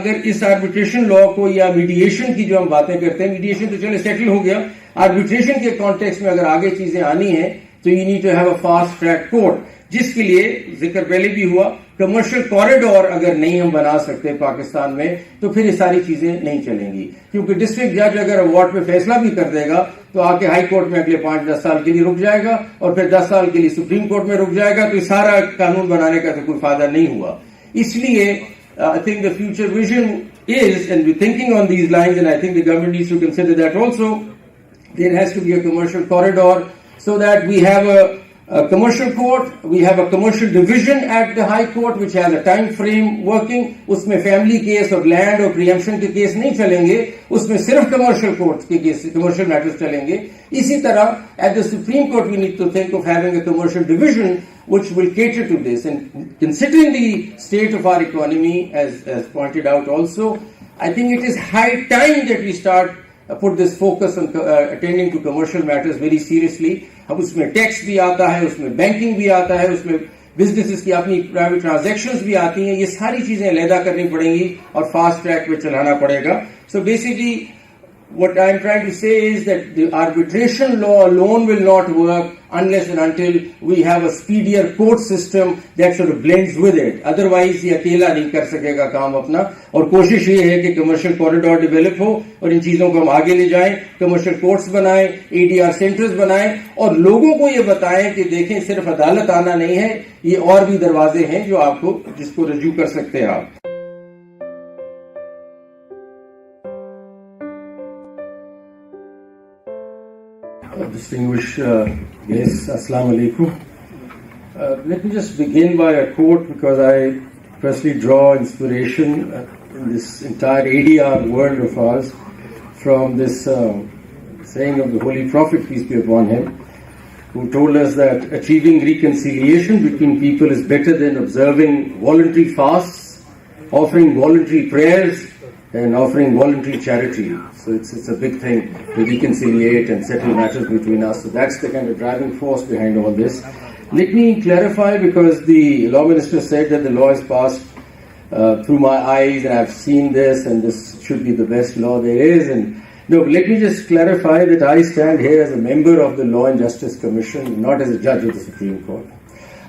अगर इस arbitration law को या मीडिएशन की जो हम बातें करते हैं, मीडिएशन तो चले सेटल हो गया, आर्बिट्रेशन के कॉन्टेक्स्ट में अगर आगे चीजें आनी है तो you need to have a fast track court, जिसके लिए जिक्र पहले भी हुआ, कमर्शियल कॉरिडोर अगर नहीं हम बना सकते पाकिस्तान में तो फिर ये सारी चीजें नहीं चलेंगी, क्योंकि डिस्ट्रिक्ट जज अगर अवार्ड पे फैसला भी कर देगा तो आके हाई कोर्ट में अगले 5-10 साल के लिए रुक जाएगा और फिर 10 साल के लिए सुप्रीम कोर्ट में रुक जाएगा, तो सारा कानून बनाने का तो कोई फायदा नहीं हुआ। इसलिए I think the future vision is, and we're thinking on these lines, and I think the government needs to consider that also, there has to be a commercial corridor so that we have a commercial court, we have a commercial division at the high court which has a time frame working, उसमें family case और land और preemption के case नहीं चलेंगे, उसमें सिर्फ commercial courts के case, commercial matters चलेंगे। इसी तरह at the Supreme Court we need to think of having a commercial division which will cater to this, and considering the state of our economy as pointed out also, I think it is high time that we start put this focus on attending to commercial matters very seriously। अब उसमें tax भी आता है, उसमें banking भी आता है, उसमें बिजनेसेस की अपनी प्राइवेट ट्रांजैक्शंस भी आती हैं, ये सारी चीजें अलहदा करनी पड़ेंगी और फास्ट ट्रैक पे चलाना पड़ेगा। So basically what I am trying to say is that the arbitration law alone will not work unless and until we have a speedier court system that sort of blends with it. Otherwise, ये अकेला नहीं कर सकेगा काम अपना, और कोशिश ये है कि कमर्शियल कॉरिडोर डेवलप हो और इन चीजों को हम आगे ले जाएं, कमर्शियल कोर्ट्स बनाएं, ADR सेंटर्स बनाएं और लोगों को ये बताएं कि देखें सिर्फ अदालत आना नहीं है, ये और भी दरवाजे हैं जो आपको जिसको रजू कर सकते हैं आप। Distinguished guests, Assalamu alaikum. Let me just begin by a quote, because I personally draw inspiration in this entire ADR world of ours from this saying of the Holy Prophet, peace be upon him, who told us that achieving reconciliation between people is better than observing voluntary fasts, offering voluntary prayers, and offering voluntary charity. So it's a big thing to reconciliate and settle matters between us. So that's the kind of driving force behind all this. Let me clarify, because the law minister said that the law is passed through my eyes and I've seen this and this should be the best law there is. And no, let me just clarify that I stand here as a member of the Law and Justice Commission, not as a judge of the Supreme Court.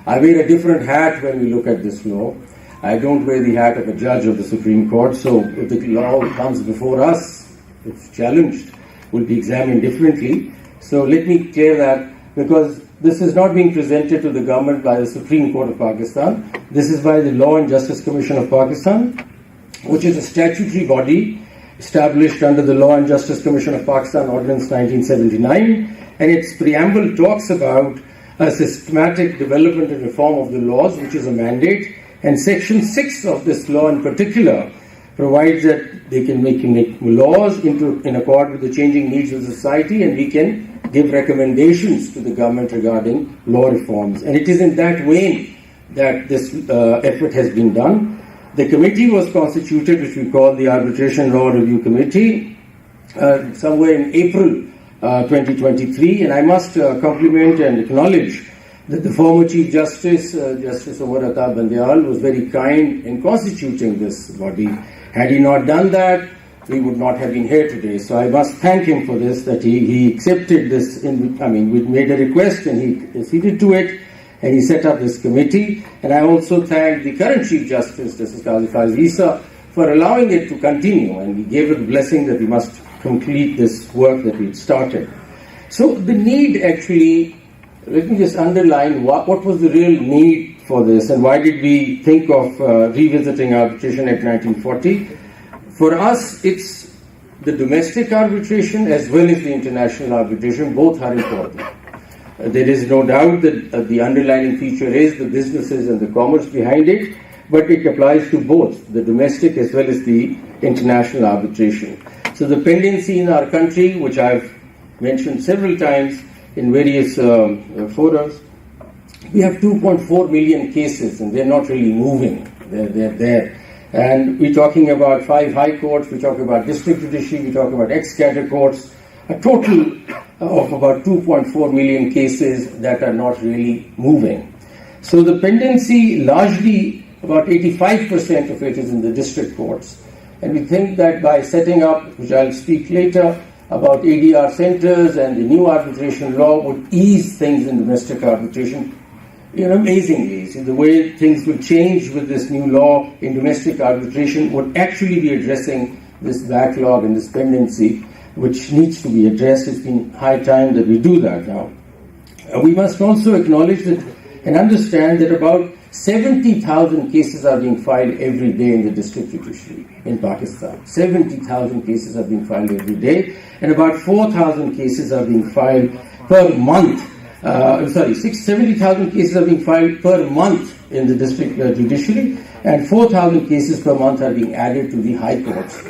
I wear a different hat when we look at this law. I don't wear the hat of a judge of the Supreme Court, so if the law comes before us, it's challenged, will be examined differently. So let me clear that, because this is not being presented to the government by the Supreme Court of Pakistan. This is by the Law and Justice Commission of Pakistan, which is a statutory body established under the Law and Justice Commission of Pakistan Ordinance 1979, and its preamble talks about a systematic development and reform of the laws, which is a mandate. And Section 6 of this law in particular provides that they can make laws in accord with the changing needs of society, and we can give recommendations to the government regarding law reforms. And it is in that vein that this effort has been done. The committee was constituted, which we call the Arbitration Law Review Committee, somewhere in April 2023, and I must compliment and acknowledge that the former Chief Justice, Justice Omar Ata Bandial, was very kind in constituting this body. Had he not done that, we would not have been here today. So I must thank him for this, that he accepted this. We made a request and he acceded to it, and he set up this committee. And I also thank the current Chief Justice, Justice Qazi Faiz Isa, for allowing it to continue, and he gave it the blessing that we must complete this work that we had started. So the need actually, let me just underline what was the real need for this, and why did we think of revisiting Arbitration Act 1940? For us, it's the domestic arbitration as well as the international arbitration. Both are important. There is no doubt that the underlying feature is the businesses and the commerce behind it, but it applies to both the domestic as well as the international arbitration. So the pendency in our country, which I've mentioned several times in various forums, we have 2.4 million cases, and they're not really moving. They're there. And we're talking about 5 high courts, we talk about district judiciary, we talk about ex-cater courts, a total of about 2.4 million cases that are not really moving. So the pendency, largely about 85% of it is in the district courts. And we think that by setting up, which I'll speak later, about ADR centers and the new arbitration law would ease things in domestic arbitration amazingly. See, the way things will change with this new law in domestic arbitration would actually be addressing this backlog and this pendency, which needs to be addressed. It's been high time that we do that now. We must also acknowledge that and understand that about 70,000 cases are being filed every day in the district judiciary in Pakistan. 70,000 cases are being filed every day, and about 4,000 cases are being filed per month. 70,000 cases are being filed per month in the district judiciary, and 4,000 cases per month are being added to the high courts.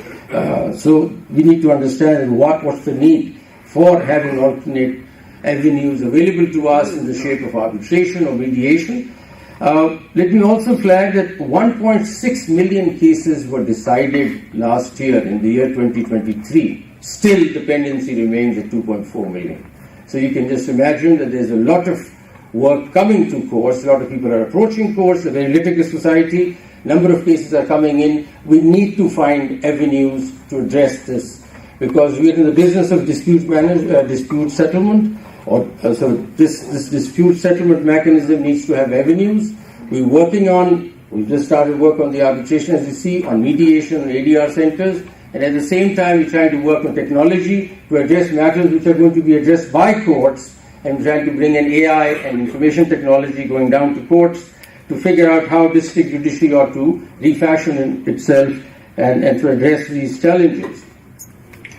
So we need to understand what's the need for having alternate avenues available to us in the shape of arbitration or mediation. Let me also flag that 1.6 million cases were decided last year in the year 2023. Still, dependency remains at 2.4 million. So you can just imagine that there's a lot of work coming to courts. A lot of people are approaching courts. A very litigious society. Number of cases are coming in. We need to find avenues to address this because we're in the business of dispute settlement. So this dispute settlement mechanism needs to have avenues. We've just started work on the arbitration, as you see, on mediation and ADR centers. And at the same time, we're trying to work on technology to address matters which are going to be addressed by courts, and trying to bring in AI and information technology going down to courts to figure out how district judiciary ought to refashion itself and to address these challenges.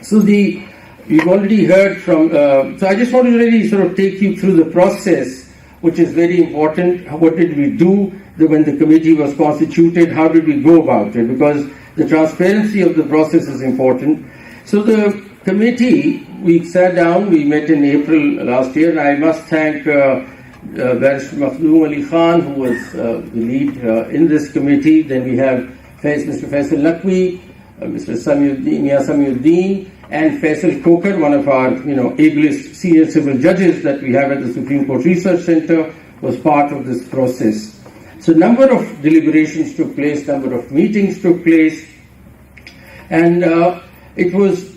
So you've already heard from, so I just want to really sort of take you through the process, which is very important. What did we do when the committee was constituted? How did we go about it? Because the transparency of the process is important. So the committee, we sat down, we met in April last year, and I must thank Barrister Mansoor Ali Shah, who was the lead in this committee. Then we have Mr. Faisal Naqvi, Mr. Samiuddin, and Faisal Kokar, one of our ablest senior civil judges that we have at the Supreme Court Research Center, was part of this process. So number of deliberations took place, number of meetings took place, and it was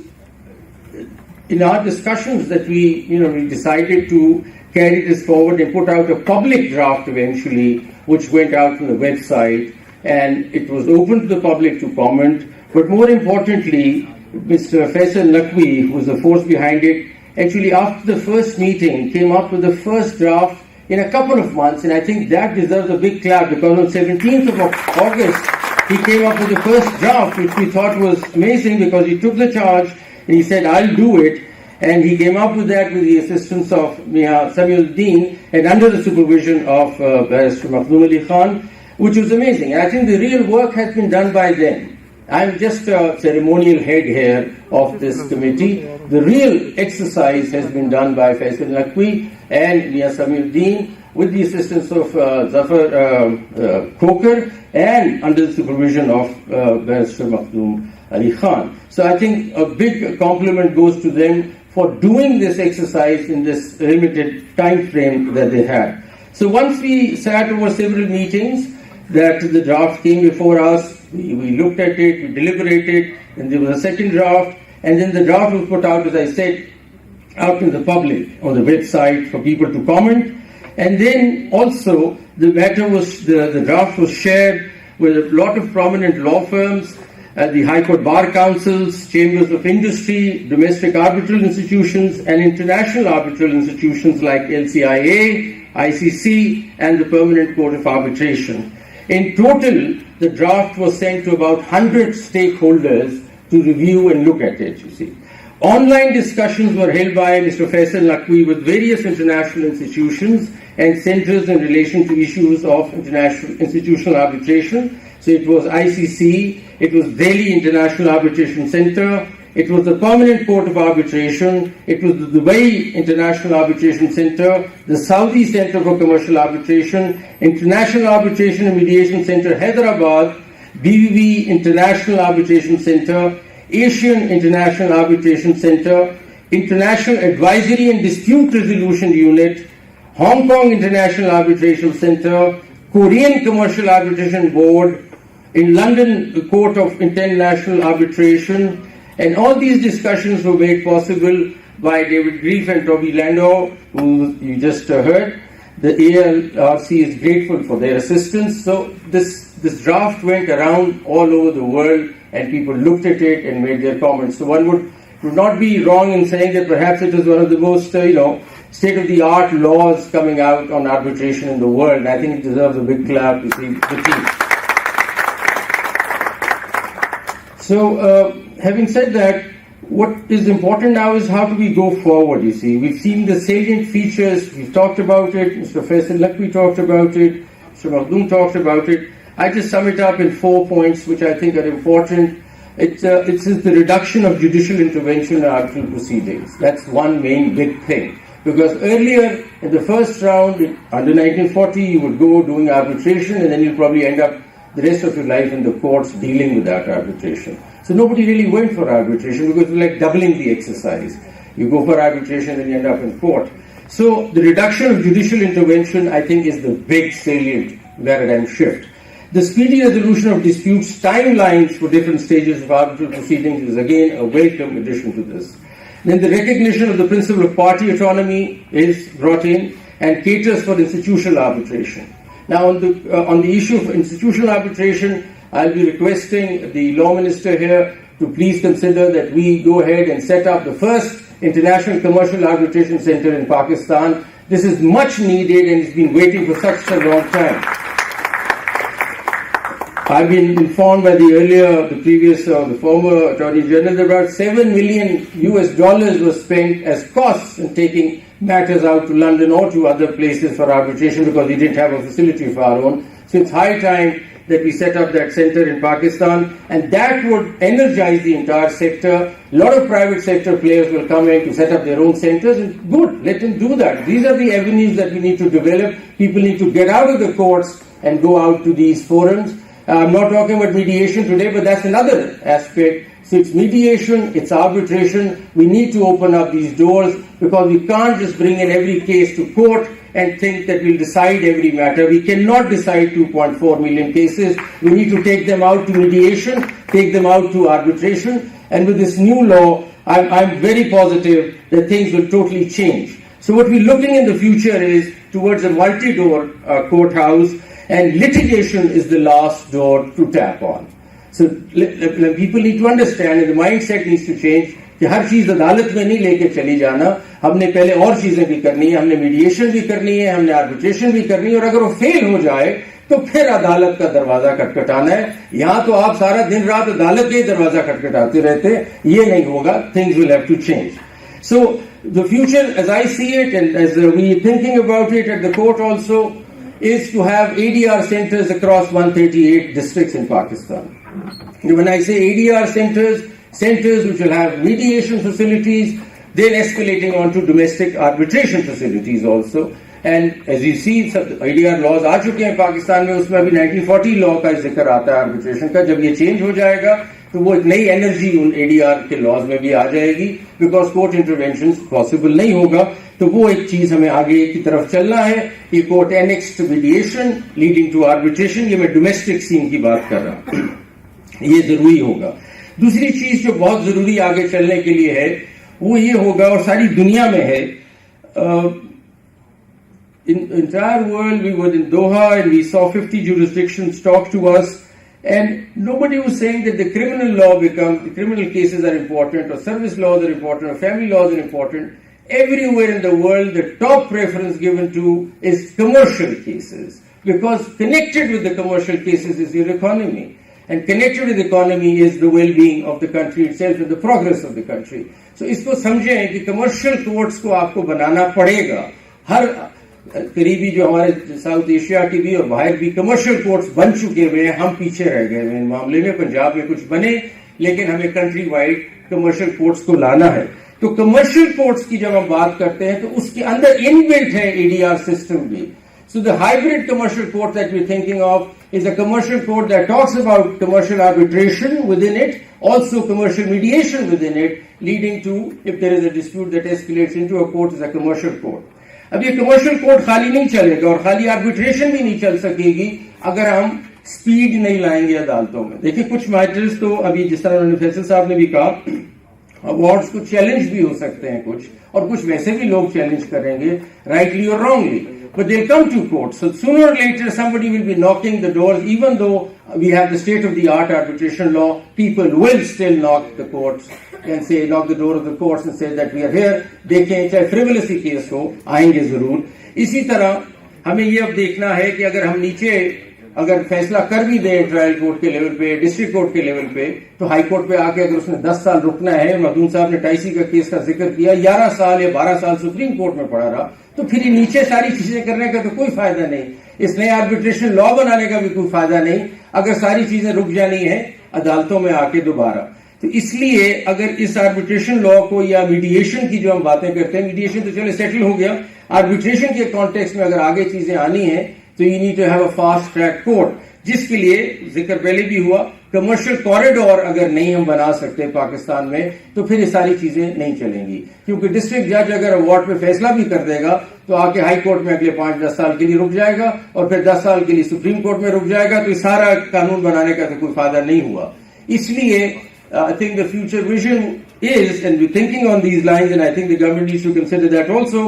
in our discussions that we decided to carry this forward and put out a public draft eventually, which went out on the website, and it was open to the public to comment. But more importantly, Mr. Faisal Naqvi, who was the force behind it, actually after the first meeting came up with the first draft in a couple of months, and I think that deserves a big clap because on 17th of August, he came up with the first draft, which we thought was amazing because he took the charge and he said, I'll do it. And he came up with that with the assistance of Mia Samiuddin and under the supervision of Barrister Mansoor Ali Shah, which was amazing. And I think the real work has been done by them. I'm just a ceremonial head here of this committee. The real exercise has been done by Faisal Naqvi and Mia Samiuddin with the assistance of Zafar Kokar and under the supervision of Barrister Mansoor Ali Shah. So I think a big compliment goes to them for doing this exercise in this limited time frame that they had. So once we sat over several meetings, that the draft came before us, we looked at it, we deliberated, and there was a second draft, and then the draft was put out, as I said, out to the public on the website for people to comment. And then also the draft was shared with a lot of prominent law firms, the High Court Bar Councils, Chambers of Industry, domestic arbitral institutions, and international arbitral institutions like LCIA, ICC, and the Permanent Court of Arbitration. In total, the draft was sent to about 100 stakeholders to review and look at it, you see. Online discussions were held by Mr. Faisal Naqvi with various international institutions and centers in relation to issues of international institutional arbitration. So it was ICC, it was Delhi International Arbitration Center, it was the Permanent Court of Arbitration, it was the Dubai International Arbitration Center, the Saudi Center for Commercial Arbitration, International Arbitration and Mediation Center Hyderabad, BVV International Arbitration Center, Asian International Arbitration Center, International Advisory and Dispute Resolution Unit, Hong Kong International Arbitration Center, Korean Commercial Arbitration Board, in London, the Court of International Arbitration, and all these discussions were made possible by David Grief and Toby Landau, who you just heard. The ALRC is grateful for their assistance. So this draft went around all over the world, and people looked at it and made their comments. So one would not be wrong in saying that perhaps it is one of the most, state-of-the-art laws coming out on arbitration in the world. I think it deserves a big clap to see the team. So, having said that, what is important now is how do we go forward, you see. We've seen the salient features, we've talked about it, Mr. Faisal Lakwi talked about it, Mr. Makhdoom talked about it. I just sum it up in 4 points which I think are important. It's the reduction of judicial intervention in arbitral proceedings. That's one main big thing. Because earlier, in the first round, under 1940, you would go doing arbitration and then you'll probably end up the rest of your life in the courts dealing with that arbitration. So nobody really went for arbitration because it was like doubling the exercise. You go for arbitration and you end up in court. So the reduction of judicial intervention, I think, is the big salient paradigm shift. The speedy resolution of disputes, timelines for different stages of arbitral proceedings is again a welcome addition to this. Then the recognition of the principle of party autonomy is brought in and caters for institutional arbitration. Now on the issue of institutional arbitration, I'll be requesting the Law Minister here to please consider that we go ahead and set up the first International Commercial Arbitration Center in Pakistan. This is much needed and it's been waiting for such a long time. I've been informed by the former Attorney General that about $7 million was spent as costs in taking matters out to London or to other places for arbitration because we didn't have a facility of our own. So it's high time that we set up that center in Pakistan, and that would energize the entire sector. A lot of private sector players will come in to set up their own centers, and good, let them do that. These are the avenues that we need to develop. People need to get out of the courts and go out to these forums. I'm not talking about mediation today, but that's another aspect. So it's mediation, it's arbitration. We need to open up these doors because we can't just bring in every case to court and think that we'll decide every matter. We cannot decide 2.4 million cases. We need to take them out to mediation, take them out to arbitration. And with this new law, I'm very positive that things will totally change. So what we're looking in the future is towards a multi-door courthouse, and litigation is the last door to tap on. So people need to understand, and the mindset needs to change, कि हर चीज अदालत में नहीं लेके चली जाना, हमने पहले और चीजें भी करनी है, हमने मीडिएशन भी करनी है, हमने आर्बिट्रेशन भी करनी है, और अगर वो फेल हो जाए तो फिर अदालत का दरवाजा खटखटाना है. यहाँ तो आप सारा दिन रात अदालत के ही दरवाजा खटखटाते रहते, ये नहीं होगा. Things will have to change. So the future, as I see it, and as we are thinking about it at the court also, is to have ADR centers across 138 districts in Pakistan. When I say ADR centers which will have mediation facilities, then escalating on to domestic arbitration facilities also. And as you see, ADR laws आ चुके हैं पाकिस्तान में, उसमें अभी 1940 law का जिक्र आता है arbitration का. जब ये चेंज हो जाएगा तो वो एक नई एनर्जी उन ADR के लॉज में भी आ जाएगी, बिकॉज कोर्ट इंटरवेंशन पॉसिबल नहीं होगा. तो वो एक चीज हमें आगे की तरफ चलना है कि court annexed mediation leading to arbitration. ये मैं डोमेस्टिक सीन की बात कर रहा हूं, ये जरूरी होगा. दूसरी चीज जो बहुत जरूरी आगे चलने के लिए है वो ये होगा, और सारी दुनिया में है. In the entire world, we were in Doha and we saw 50 jurisdictions talk to us, and nobody was saying that the criminal cases are important, or service laws are important, or family laws are important. Everywhere in the world, the top preference given to is commercial cases, because connected with the commercial cases is your economy, and connected with the economy is the well-being of the country itself and the progress of the country. So इसको समझें कि commercial courts को आपको बनाना पड़ेगा. हर करीबी जो हमारे south Asia की भी और बाहर भी कमर्शियल कोर्ट्स बन चुके हुए हैं, हम पीछे रह गए हैं इन मामले में. पंजाब में कुछ बने, लेकिन हमें कंट्री वाइड कमर्शियल कोर्ट्स को लाना है. तो कमर्शियल कोर्ट्स की जब हम बात करते हैं तो उसके अंदर इनबिल्ट है एडीआर सिस्टम भी. So the hybrid commercial court that we're thinking of is a commercial court that talks about commercial arbitration within it, also commercial mediation within it, leading to, if there is a dispute that escalates into a court, is a commercial court. अब ये commercial court खाली नहीं चलेगा और खाली arbitration भी नहीं चल सकेगी अगर हम स्पीड नहीं लाएंगे अदालतों में। देखिए कुछ मैटर्स तो अभी जिस तरह उन्होंने फैसल साहब ने भी कहा, अवार्ड्स को चैलेंज भी हो सकते हैं कुछ, और कुछ वैसे भी लोग चैलेंज करेंगे, राइटली और wrongly, but they'll come to court. So sooner or later somebody will be knocking the doors. Even though we have the state-of-the-art arbitration law, people will still knock the courts and say, knock the door of the courts and say that we are here. देखें चाहे frivolous case हो, आएंगे जरूर। इसी तरह हमें ये अब देखना है कि अगर हम नीचे अगर फैसला कर भी दें ट्रायल कोर्ट के लेवल पे, डिस्ट्रिक्ट कोर्ट के लेवल पे, तो हाई कोर्ट पे आके अगर उसने 10 साल रुकना है, मखदूम साहब ने टाइसी का केस का जिक्र किया, 11 साल या 12 साल सुप्रीम कोर्ट में पड़ा रहा, तो फिर ये नीचे सारी चीजें करने का तो कोई फायदा नहीं, इस नए आर्बिट्रेशन लॉ बनाने का भी कोई फायदा नहीं अगर सारी चीजें रुक जानी है अदालतों में आके दोबारा। तो इसलिए अगर इस आर्बिट्रेशन लॉ को या मीडिएशन की जो हम बातें करते हैं, मीडिएशन तो चलो सेटल हो गया, आर्बिट्रेशन के कॉन्टेक्स्ट में अगर आगे चीजें आनी है तो you need to have a fast track court, जिसके लिए जिक्र पहले भी हुआ, कमर्शियल कॉरिडोर अगर नहीं हम बना सकते पाकिस्तान में तो फिर ये सारी चीजें नहीं चलेंगी, क्योंकि डिस्ट्रिक्ट जज अगर अवार्ड पे फैसला भी कर देगा तो आके हाई कोर्ट में अगले 5-10 साल के लिए रुक जाएगा और फिर 10 साल के लिए सुप्रीम कोर्ट में रुक जाएगा, तो सारा कानून बनाने का तो कोई फायदा नहीं हुआ। इसलिए I think the future vision is, and we're thinking on these lines, and I think the government needs to consider that also,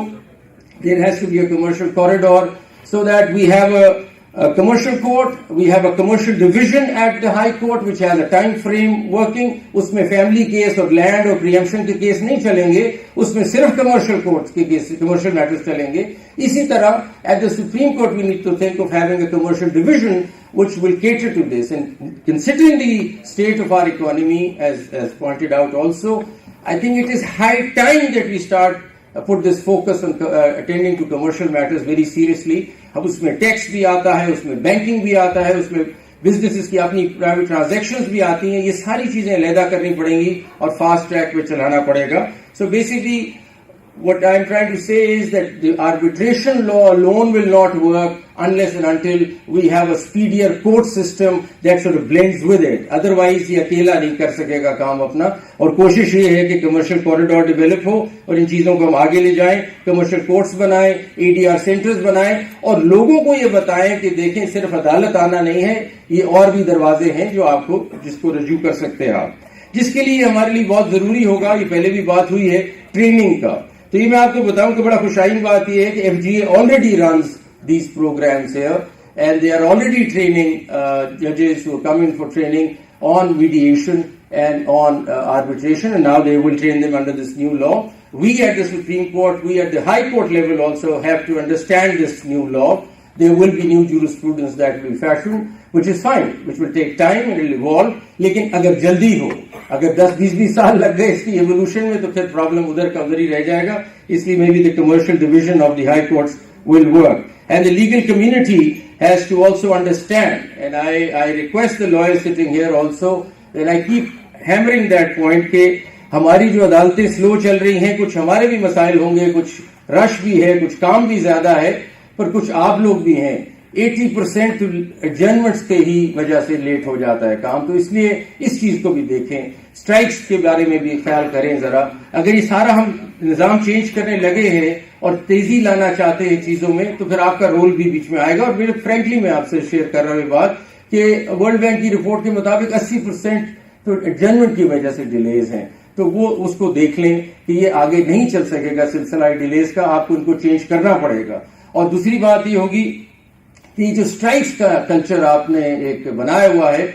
there has to be a commercial corridor so that we have a commercial court, we have a commercial division at the high court which has a time frame working, उसमें family case और land और preemption के case नहीं चलेंगे, उसमें सिर्फ commercial courts के case, commercial matters चलेंगे। इसी तरह at the Supreme Court we need to think of having a commercial division which will cater to this, and considering the state of our economy as pointed out also, I think it is high time that we start put this focus on attending to commercial matters very seriously। अब उसमें tax भी आता है, उसमें banking भी आता है, उसमें बिजनेसेस की अपनी प्राइवेट ट्रांजैक्शंस भी आती हैं, ये सारी चीजें अलहदा करनी पड़ेंगी और फास्ट ट्रैक पे चलाना पड़ेगा। So basically what I am trying to say is that the arbitration law alone will not work unless and until we have a speedier court system that sort of blends with it. Otherwise ये अकेला नहीं कर सकेगा काम अपना, और कोशिश ये है कि कमर्शियल कॉरिडोर डेवलप हो और इन चीजों को हम आगे ले जाएं, कमर्शियल कोर्ट्स बनाएं, ADR सेंटर्स बनाएं और लोगों को ये बताएं कि देखें सिर्फ अदालत आना नहीं है, ये और भी दरवाजे हैं जो आपको जिसको रजू कर सकते हैं आप, जिसके लिए हमारे लिए बहुत जरूरी होगा, ये पहले भी बात हुई है, ट्रेनिंग का। तो ये मैं आपको बताऊं कि बड़ा खुशाइन बात यह है कि FGA already runs these programs here and they are already training judges who are coming for training on mediation and on arbitration, and now they will train them under this new law. We at the Supreme Court, we at the High Court level also have to understand this new law. There will be new jurisprudence that will fashion, which is fine, which will take time and will evolve. लेकिन अगर जल्दी हो, अगर 10-20 साल लग गए इसकी evolution में, तो फिर प्रॉब्लम उधर का उधर ही रह जाएगा। इसलिए maybe the commercial division of the high courts will work, and the legal community has to also understand. And I request the lawyers sitting here also that I keep hammering that point कि हमारी जो अदालतें slow चल रही हैं, कुछ हमारे भी मसाइल होंगे, कुछ रश भी है, कुछ काम भी ज्यादा है, पर कुछ आप लोग भी हैं। 80% एडजर्नमेंट्स के ही वजह से लेट हो जाता है काम, तो इसलिए इस चीज को भी देखें, स्ट्राइक्स के बारे में भी ख्याल करें जरा। अगर ये सारा हम निजाम चेंज करने लगे हैं और तेजी लाना चाहते हैं चीजों में, तो फिर आपका रोल भी बीच में आएगा। और मेरे फ्रेंकली मैं आपसे शेयर कर रहा हूं ये बात कि वर्ल्ड बैंक की रिपोर्ट के मुताबिक 80% तो एडजर्नमेंट की वजह से डिलेज हैं, तो वो उसको देख लें कि ये आगे नहीं चल सकेगा सिलसिला डिलेज का, आपको इनको चेंज करना पड़ेगा। और दूसरी बात ये होगी कि जो स्ट्राइक्स का कल्चर आपने एक बनाया हुआ है,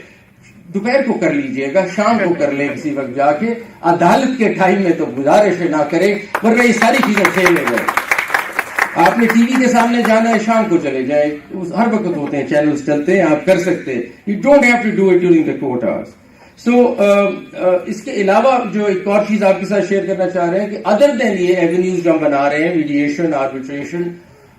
दोपहर को कर लीजिएगा, शाम को कर लें किसी वक्त जाके, अदालत के टाइम में तो गुजारिश ना करें, वरना ये सारी चीजें फेल हो जाए। आपने टीवी के सामने जाना है, शाम को चले जाए, हर वक्त होते हैं, चैनल्स चलते हैं, आप कर सकते हैं। You don't have to do it during the court hours. इसके अलावा जो एक और चीज आपके साथ शेयर करना चाह रहे हैं कि अदर देन ये एवेन्यूज जो हम बना रहे हैं, मीडिएशन, आर्बिट्रेशन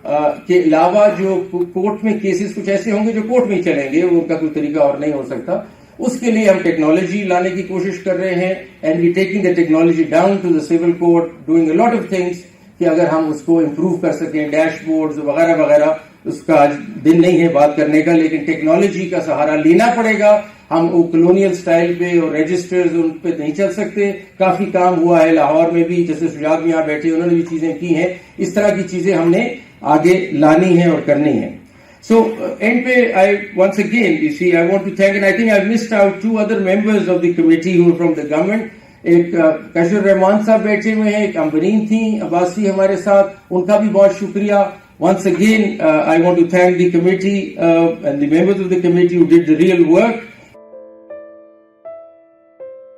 के अलावा जो कोर्ट में केसेस कुछ ऐसे होंगे जो कोर्ट में ही चलेंगे, उनका कोई तरीका और नहीं हो सकता, उसके लिए हम टेक्नोलॉजी लाने की कोशिश कर रहे हैं। And we taking the technology down to the civil court, doing a lot of things कि अगर हम उसको इम्प्रूव कर सकें, डैशबोर्ड्स वगैरह वगैरह, उसका आज दिन नहीं है बात करने का, लेकिन टेक्नोलॉजी का सहारा लेना पड़ेगा। हम वो कॉलोनियल स्टाइल पे और रजिस्टर्स उन पे नहीं चल सकते। काफी काम हुआ है लाहौर में भी, जैसे सुजात यहाँ बैठे उन्होंने भी चीजें की हैं, इस तरह की चीजें हमने आगे लानी है और करनी है। So, end pe, I once again, you see, I want to thank, and I think I've missed out two other members of the committee who are from the government. एक कशर रहमान साहब बैठे हुए हैं, एक अम्बरीन थी अब्बासी हमारे साथ, उनका भी बहुत शुक्रिया. Once again, I want to thank the committee and the members of the committee who did the real work.